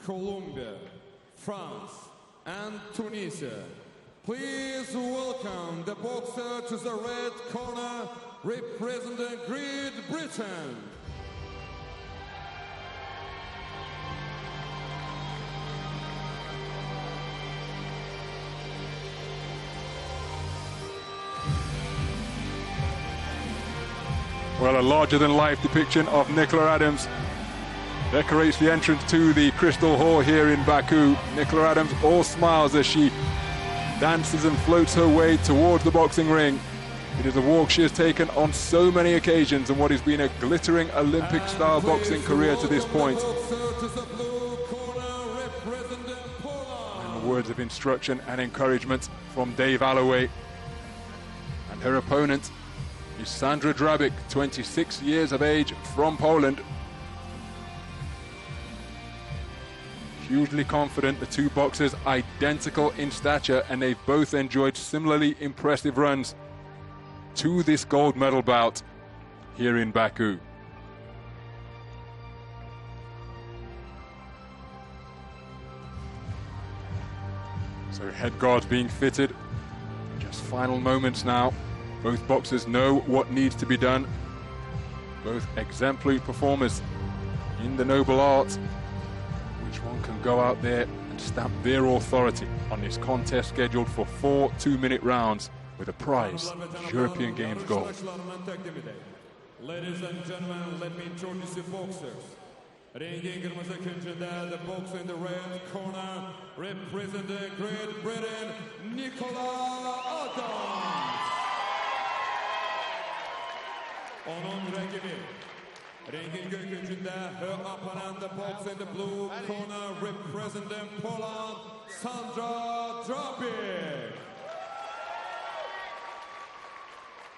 Colombia, France, and Tunisia. Please welcome the boxer to the red corner, representing Great Britain. Well, a larger-than-life depiction of Nicola Adams decorates the entrance to the Crystal Hall here in Baku. Nicola Adams all smiles as she dances and floats her way towards the boxing ring. It is a walk she has taken on so many occasions in what has been a glittering Olympic-style boxing career to this point. And the words of instruction and encouragement from Dave Alloway. And her opponent is Sandra Drabik, 26 years of age, from Poland. Hugely confident, the two boxers identical in stature, and they've both enjoyed similarly impressive runs to this gold medal bout here in Baku. So head guards being fitted, just final moments now. Both boxers know what needs to be done. Both exemplary performers in the noble art. Which one can go out there and stamp their authority on this contest scheduled for 4 2-minute rounds with a prize, European Games gold. Ladies and gentlemen, let me introduce the boxers. Ringing kırmızı küncünde, the boxer in the red corner, representing Great Britain, Nicola Adams. Onun rakibi, ringin gökyüzünde, her opponent, the boxer in the blue corner, representing Poland, Sandra Drabik.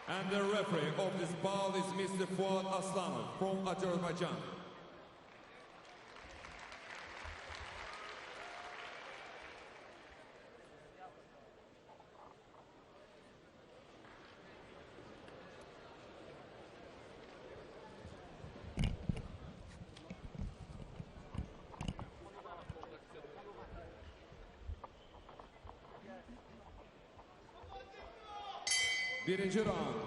And the referee of this bout is Mr. Fuad Aslanov from Azerbaijan.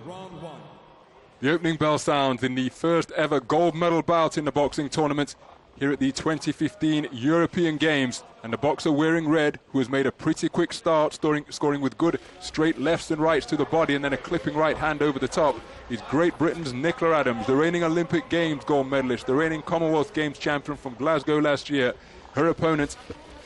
Round 1. The opening bell sounds in the first ever gold medal bout in the boxing tournament here at the 2015 European Games. And the boxer wearing red, who has made a pretty quick start, scoring with good straight lefts and rights to the body and then a clipping right hand over the top, is Great Britain's Nicola Adams, the reigning Olympic Games gold medalist, the reigning Commonwealth Games champion from Glasgow last year. Her opponent,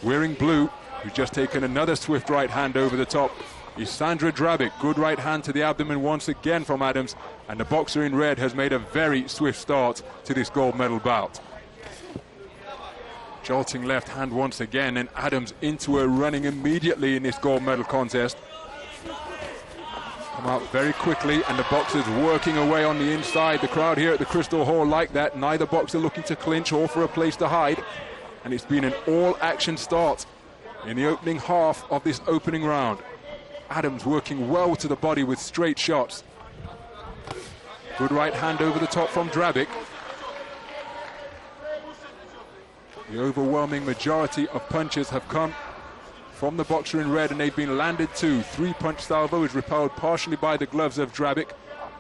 wearing blue, who's just taken another swift right hand over the top, is Sandra Drabik. Good right hand to the abdomen once again from Adams, and the boxer in red has made a very swift start to this gold medal bout. Jolting left hand once again, and Adams into her running immediately in this gold medal contest. Come out very quickly, and the boxers working away on the inside. The crowd here at the Crystal Hall like that. Neither boxer looking to clinch or for a place to hide, and it's been an all-action start in the opening half of this opening round. Adams working well to the body with straight shots. Good right hand over the top from Drabik. The overwhelming majority of punches have come from the boxer in red, and they've been landed too. 3-punch salvo is repelled partially by the gloves of Drabik,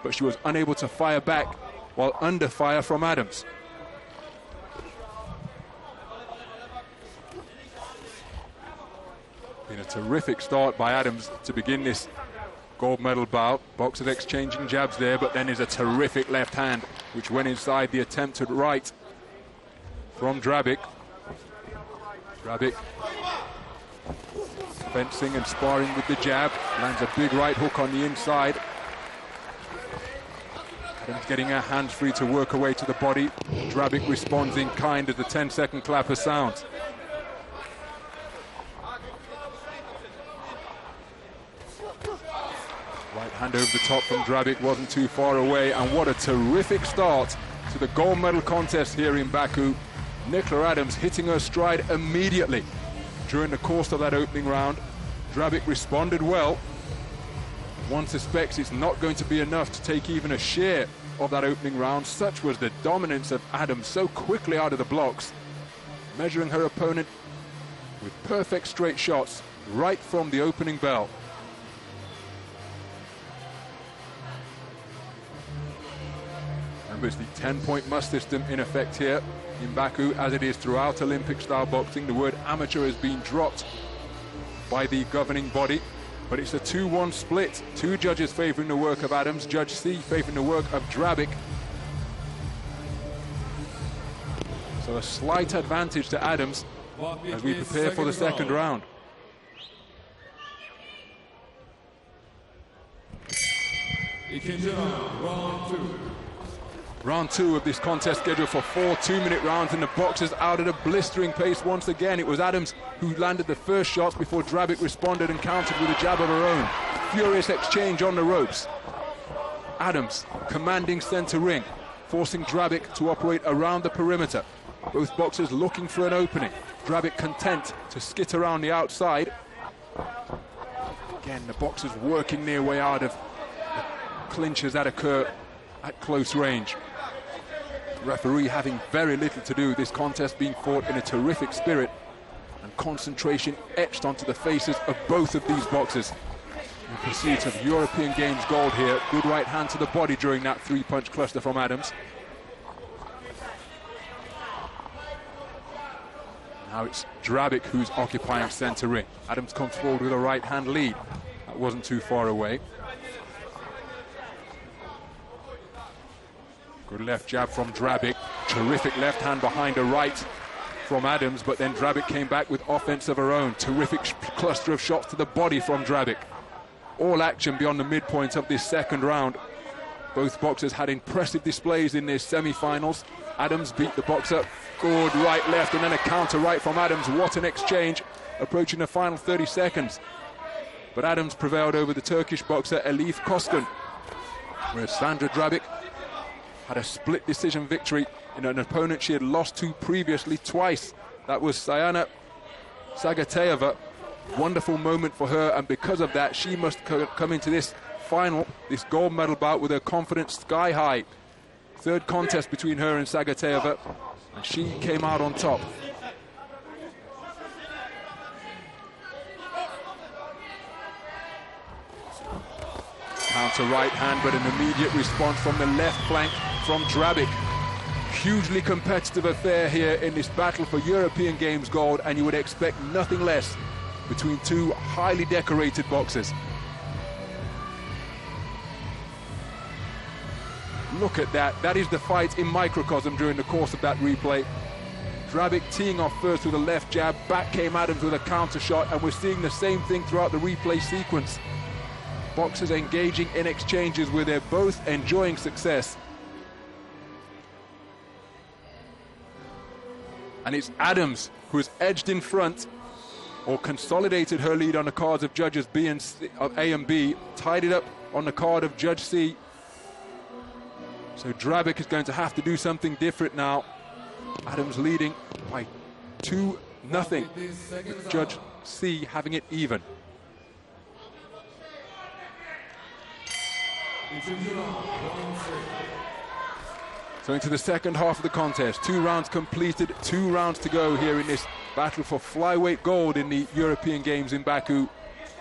but she was unable to fire back while under fire from Adams. Been a terrific start by Adams to begin this gold medal bout. Boxers exchanging jabs there, but then is a terrific left hand which went inside the attempted right from Drabik. Drabik fencing and sparring with the jab, lands a big right hook on the inside. Adams getting her hands free to work her way to the body. Drabik responds in kind as the 10-second clapper sounds. Right hand over the top from Drabik wasn't too far away, and what a terrific start to the gold medal contest here in Baku. Nicola Adams hitting her stride immediately during the course of that opening round. Drabik responded well. One suspects it's not going to be enough to take even a share of that opening round. Such was the dominance of Adams so quickly out of the blocks. measuring her opponent with perfect straight shots right from the opening bell. Remember, it's the 10-point must system in effect here in Baku, as it is throughout Olympic-style boxing. The word amateur has been dropped by the governing body, but it's a 2-1 split. Two judges favouring the work of Adams, Judge C favouring the work of Drabic. So a slight advantage to Adams as we prepare for the second round. Round two of this contest, scheduled for 4 2-minute rounds, and the boxers out at a blistering pace once again. It was Adams who landed the first shots before Drabic responded and countered with a jab of her own. Furious exchange on the ropes. Adams commanding centre ring, forcing Drabic to operate around the perimeter. Both boxers looking for an opening. Drabic content to skit around the outside. Again, the boxers working their way out of the clinches that occur at close range. The referee having very little to do with this contest, being fought in a terrific spirit, and concentration etched onto the faces of both of these boxers in pursuit of European Games gold here. Good right hand to the body during that 3-punch cluster from Adams. Now it's Drabic who's occupying centre ring. Adams comes forward with a right hand lead. That wasn't too far away. Good left jab from Drabic. Terrific left hand behind a right from Adams, but then Drabic came back with offense of her own. Terrific cluster of shots to the body from Drabic. All action beyond the midpoint of this second round. Both boxers had impressive displays in their semi-finals. Adams beat the boxer. Good right, left, and then a counter right from Adams. What an exchange, approaching the final 30 seconds. But Adams prevailed over the Turkish boxer Elif Koskun, whereas Sandra Drabic had a split decision victory in an opponent she had lost to previously twice. That was Sayana Sagatayeva. Wonderful moment for her, and because of that, she must come into this final, this gold medal bout, with her confidence sky high. Third contest between her and Sagatayeva, and she came out on top. Counter right hand, but an immediate response from the left flank from Drabic. Hugely competitive affair here in this battle for European Games gold, and you would expect nothing less between two highly decorated boxers. Look at that. That is the fight in microcosm during the course of that replay. Drabic teeing off first with a left jab, back came Adams with a counter shot, and we're seeing the same thing throughout the replay sequence. Boxers engaging in exchanges where they're both enjoying success. And it's Adams who has edged in front, or consolidated her lead on the cards of judges B and C, A and B, tied it up on the card of Judge C. So Drabic is going to have to do something different now. Adams leading by 2-0, with Judge C having it even. So into the second half of the contest. 2 rounds completed, 2 rounds to go here in this battle for flyweight gold in the European Games in Baku.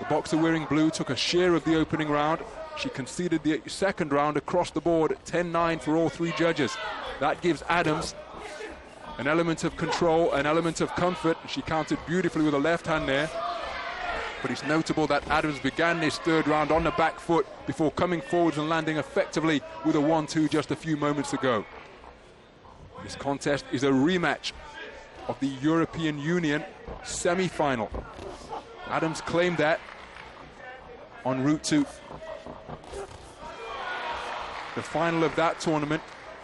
The boxer wearing blue took a share of the opening round. She conceded the second round across the board, 10-9 for all 3 judges. That gives Adams an element of control, an element of comfort. She countered beautifully with a left hand there. But it's notable that Adams began this third round on the back foot before coming forwards and landing effectively with a 1-2 just a few moments ago. This contest is a rematch of the European Union semi-final. Adams claimed that en route to the final of that tournament.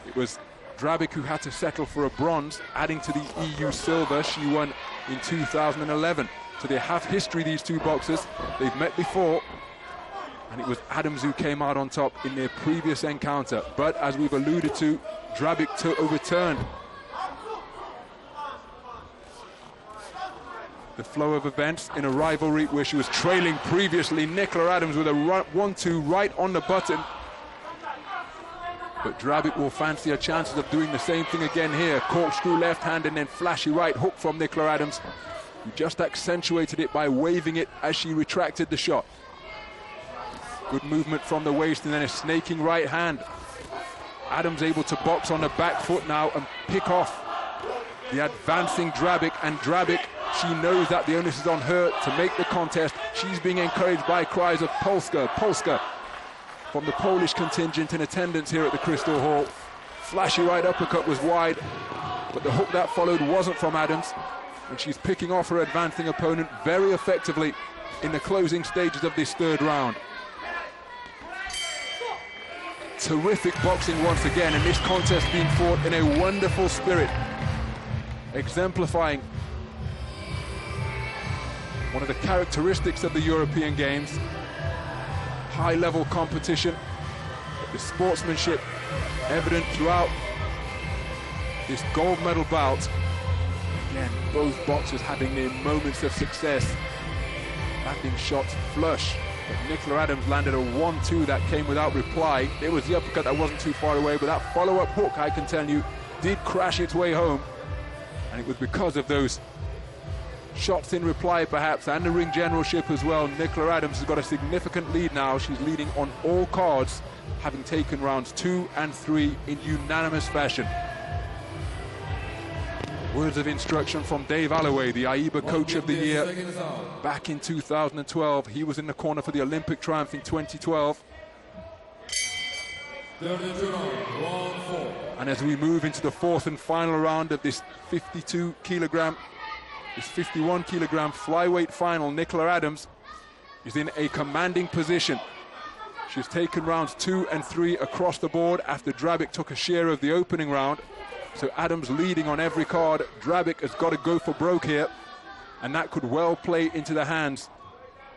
It was Drabic who had to settle for a bronze, adding to the EU silver she won in 2011. So they have history, these two boxers. They've met before, and it was Adams who came out on top in their previous encounter. But as we've alluded to, Drabic overturned the flow of events in a rivalry where she was trailing previously. Nicola Adams with a 1-2 right on the button. But Drabic will fancy her chances of doing the same thing again here. Corkscrew left hand and then flashy right hook from Nicola Adams, who just accentuated it by waving it as she retracted the shot. Good movement from the waist and then a snaking right hand. Adams able to box on the back foot now and pick off the advancing Drabic, and Drabic, she knows that the onus is on her to make the contest. She's being encouraged by cries of Polska, Polska from the Polish contingent in attendance here at the Crystal Hall. Flashy right uppercut was wide, but the hook that followed wasn't from Adams, and she's picking off her advancing opponent very effectively in the closing stages of this third round. Terrific boxing once again, and this contest being fought in a wonderful spirit, exemplifying one of the characteristics of the European Games. High-level competition, the sportsmanship evident throughout this gold medal bout. Again, both boxers having their moments of success, landing shots flush. But Nicola Adams landed a 1-2 that came without reply. There was the uppercut that wasn't too far away, but that follow-up hook, I can tell you, did crash its way home. And it was because of those shots in reply perhaps, and the ring generalship as well. Nicola Adams has got a significant lead now. She's leading on all cards, having taken rounds 2 and 3 in unanimous fashion. Words of instruction from Dave Alloway, the AIBA Coach of the Year back in 2012. He was in the corner for the Olympic triumph in 2012. And as we move into the fourth and final round of this 51 kilogram flyweight final, Nicola Adams is in a commanding position. She's taken rounds 2 and 3 across the board after Drabic took a share of the opening round. So Adams leading on every card. Drabic has got to go for broke here, and that could well play into the hands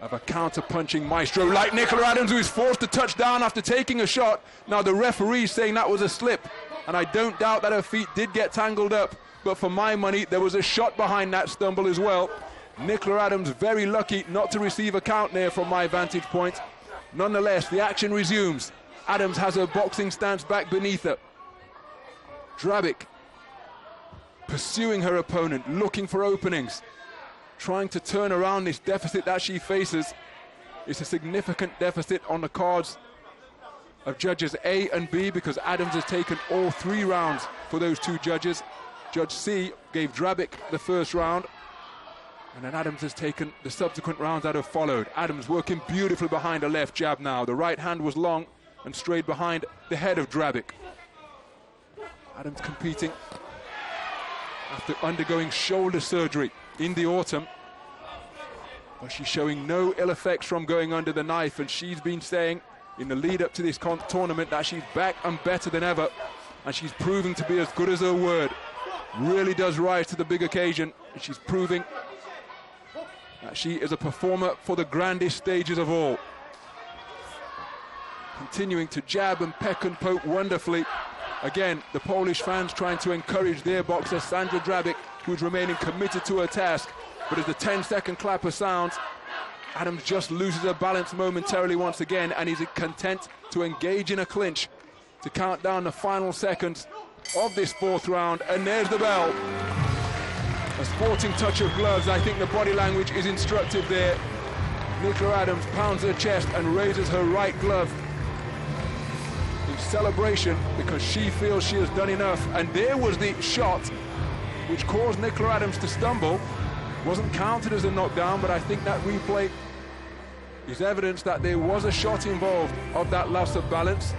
of a counter-punching maestro like Nicola Adams, who is forced to touch down after taking a shot. Now the referee's saying that was a slip, and I don't doubt that her feet did get tangled up, but for my money there was a shot behind that stumble as well. Nicola Adams very lucky not to receive a count there from my vantage point. Nonetheless, the action resumes. Adams has her boxing stance back beneath her. Drabic pursuing her opponent, looking for openings, trying to turn around this deficit that she faces. It's a significant deficit on the cards of judges A and B, because Adams has taken all 3 rounds for those 2 judges. Judge C gave Drabic the first round, and then Adams has taken the subsequent rounds that have followed. Adams working beautifully behind a left jab now. The right hand was long and strayed behind the head of Drabic. Adams competing after undergoing shoulder surgery in the autumn, but she's showing no ill effects from going under the knife, and she's been saying in the lead up to this tournament that she's back and better than ever, and she's proving to be as good as her word. Really does rise to the big occasion, and she's proving that she is a performer for the grandest stages of all. Continuing to jab and peck and poke wonderfully. Again, the Polish fans trying to encourage their boxer, Sandra Drabic, who's remaining committed to her task. But as the 10-second clapper sounds, Adams just loses her balance momentarily once again, and is content to engage in a clinch to count down the final seconds of this 4th round. And there's the bell. A sporting touch of gloves. I think the body language is instructive there. Nicola Adams pounds her chest and raises her right glove in celebration, because she feels she has done enough. And there was the shot which caused Nicola Adams to stumble. Wasn't counted as a knockdown, but I think that replay is evidence that there was a shot involved of that loss of balance,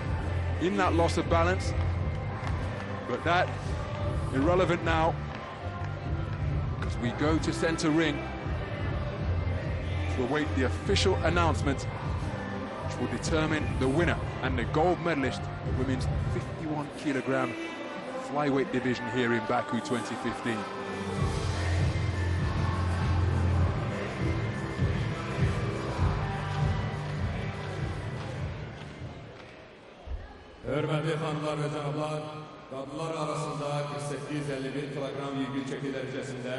in that loss of balance. But that, irrelevant now, because we go to centre ring to await the official announcement, which will determine the winner and the gold medalist of the women's 51 kilogram flyweight division here in Baku 2015. Hörmətli xanımlar və cənablar, qadınlar arasında 48-51 kilogram yüngül çəki dərəcəsində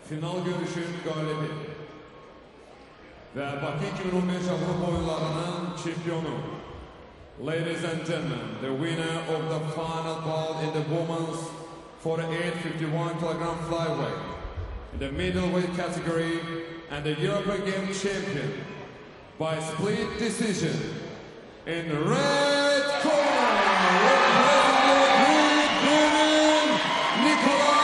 final görüşün qalibi və Baku 2015 Avropa oyunlarının çempionu, Ladies and gentlemen, the winner of the final bout in the women's 48-51 kilogram flyweight, in the middleweight category, and the European Game champion by split decision in red corner, representing Nicola.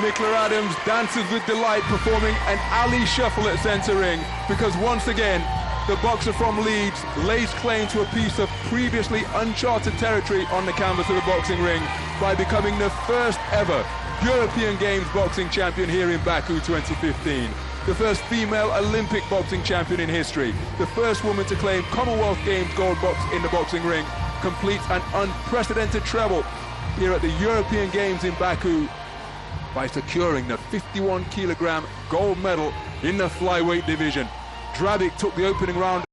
Nicola Adams dances with delight, performing an alley shuffle at centre ring, because once again the boxer from Leeds lays claim to a piece of previously uncharted territory on the canvas of the boxing ring by becoming the first ever European Games boxing champion here in Baku 2015. The first female Olympic boxing champion in history, the first woman to claim Commonwealth Games gold box in the boxing ring, completes an unprecedented treble here at the European Games in Baku by securing the 51 kilogram gold medal in the flyweight division. Drabic took the opening round